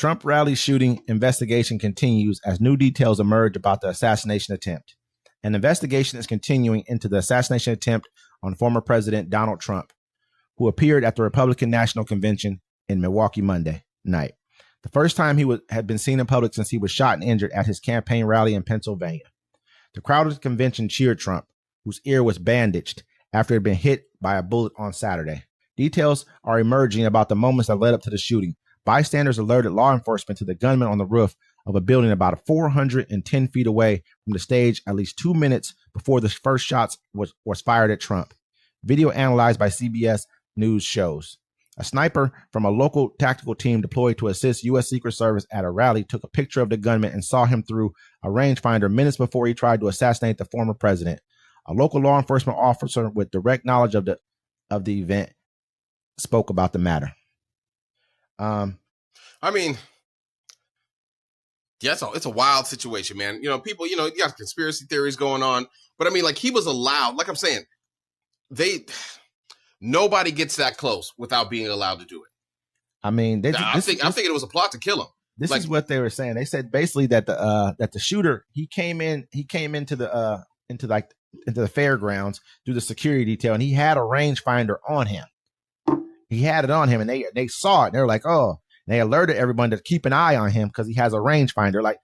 Trump rally shooting investigation continues as new details emerge about the assassination attempt. An investigation is continuing into the assassination attempt on former President Donald Trump, who appeared at the Republican National Convention in Milwaukee Monday night. The first time he had been seen in public since he was shot and injured at his campaign rally in Pennsylvania. The crowd at the convention cheered Trump, whose ear was bandaged after it had been hit by a bullet on Saturday. Details are emerging about the moments that led up to the shooting. Bystanders alerted law enforcement to the gunman on the roof of a building about 410 feet away from the stage at least 2 minutes before the first shots was fired at Trump. Video analyzed by CBS News shows. A sniper from a local tactical team deployed to assist U.S. Secret Service at a rally took a picture of the gunman and saw him through a rangefinder minutes before he tried to assassinate the former president. A local law enforcement officer with direct knowledge of the event spoke about the matter. I mean, yeah, it's a wild situation, man. People, you got conspiracy theories going on, but I mean, like, he was allowed, like I'm saying, nobody gets that close without being allowed to do it. I mean, I'm thinking it was a plot to kill him. This is what they were saying. They said basically that the shooter, he came into the fairgrounds through the security detail, and he had a rangefinder on him. He had it on him, and they saw it. They were like, oh, and they alerted everyone to keep an eye on him because he has a rangefinder. Like,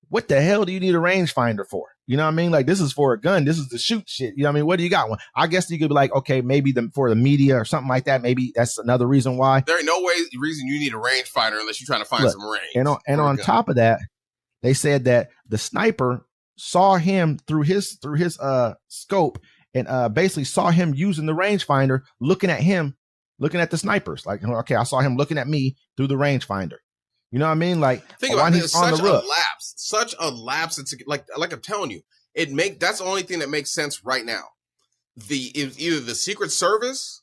what the hell do you need a rangefinder for? You know what I mean? Like, this is for a gun. This is to shoot shit. You know what I mean? What do you got? One? I guess you could be like, okay, maybe for the media or something like that. Maybe that's another reason why. There ain't no reason you need a rangefinder unless you're trying to find some range. And on top of that, they said that the sniper saw him through his scope and basically saw him using the rangefinder, looking at the snipers. Like, okay, I saw him looking at me through the rangefinder. You know what I mean? Like, think about it, such a lapse. It's like I'm telling you, that's the only thing that makes sense right now. Either the Secret Service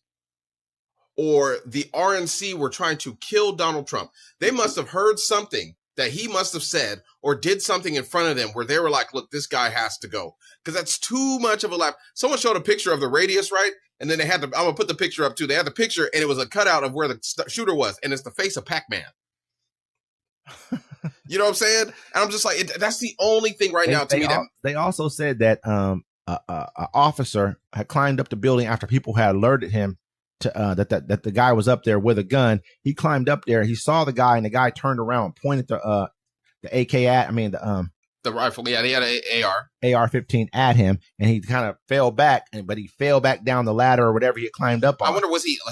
or the RNC were trying to kill Donald Trump. They must have heard something that he must have said or did something in front of them where they were like, look, this guy has to go. Because that's too much of a lapse. Someone showed a picture of the radius, right? And then I'm going to put the picture up too. They had the picture and it was a cutout of where the shooter was. And it's the face of Pac-Man. You know what I'm saying? And I'm just like, that's the only thing right now to me. They also said that an officer had climbed up the building after people had alerted him to that the guy was up there with a gun. He climbed up there. He saw the guy, and the guy turned around and pointed the AK at. I mean the rifle. Yeah, he had an AR-15 at him, and he kind of fell back. But he fell back down the ladder or whatever he had climbed up on. I wonder,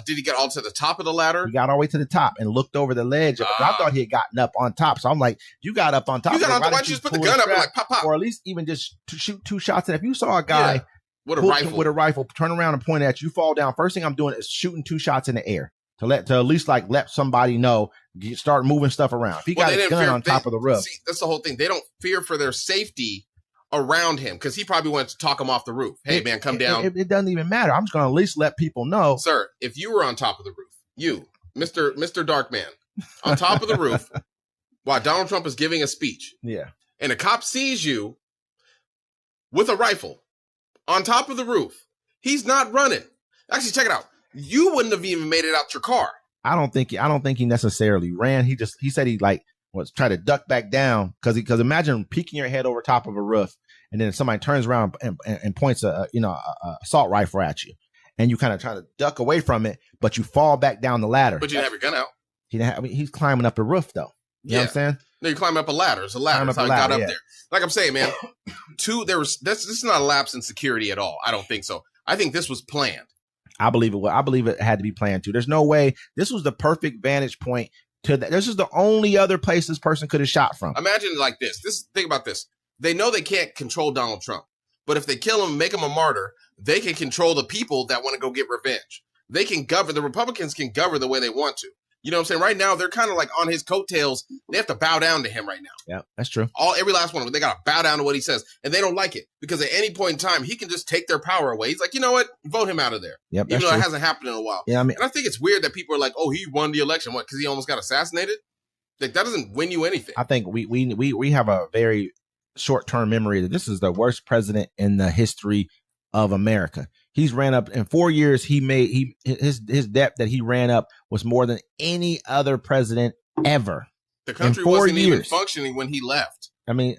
did he get all to the top of the ladder? He got all the way to the top and looked over the ledge. I thought he had gotten up on top. So I'm like, you got up on top. Why don't you just put the gun up and like pop, pop, or at least even just to shoot 2 shots? And if you saw a guy. Yeah. With a rifle, turn around and point at you, fall down. First thing I'm doing is shooting 2 shots in the air to at least let somebody know, start moving stuff around. If he got a gun on top of the roof. See, that's the whole thing. They don't fear for their safety around him because he probably wants to talk him off the roof. Hey, man, come down. It doesn't even matter. I'm just going to at least let people know. Sir, if you were on top of the roof, you, Mr. Darkman, on top of the roof while Donald Trump is giving a speech. Yeah. And a cop sees you with a rifle on top of the roof. He's not running. Actually, check it out. You wouldn't have even made it out your car. I don't think he necessarily ran. He said he was trying to duck back down because imagine peeking your head over top of a roof and then somebody turns around and points a assault rifle at you and you kind of try to duck away from it, but you fall back down the ladder. But you didn't have your gun out. He's climbing up the roof though. You know what I'm saying? No, you climb up a ladder. It's a ladder. That's how he got up there. Like I'm saying, man, this is not a lapse in security at all. I don't think so. I think this was planned. I believe it had to be planned too. There's no way. This was the perfect vantage point to that. This is the only other place this person could have shot from. Imagine it like this. Think about this. They know they can't control Donald Trump, but if they kill him, make him a martyr, they can control the people that want to go get revenge. They can govern. The Republicans can govern the way they want to. You know what I'm saying? Right now, they're kind of like on his coattails. They have to bow down to him right now. Yeah, that's true. Every last one of them, they got to bow down to what he says. And they don't like it because at any point in time, he can just take their power away. He's like, you know what? Vote him out of there. Yep, even though it hasn't happened in a while. Yeah, and I think it's weird that people are like, oh, he won the election. What? Because he almost got assassinated? Like, that doesn't win you anything. I think we have a very short-term memory that this is the worst president in the history of America. He's ran up in 4 years. His debt that he ran up was more than any other president ever. The country wasn't even functioning when he left. I mean,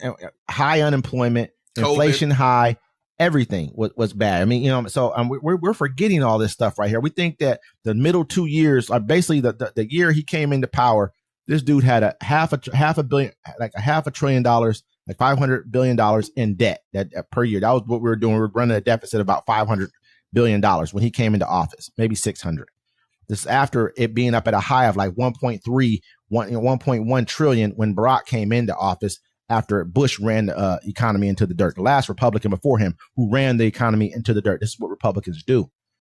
high unemployment, COVID. inflation high, everything was bad. I mean, so we're forgetting all this stuff right here. We think that the middle 2 years are basically the year he came into power. This dude had a half a $500 billion, like $500 billion in debt that per year. That was what we were doing. We were running a deficit of about $500 billion when he came into office, maybe 600. This after it being up at a high of like 1.1 trillion when Barack came into office after Bush ran the economy into the dirt. The last Republican before him who ran the economy into the dirt. This is what Republicans do.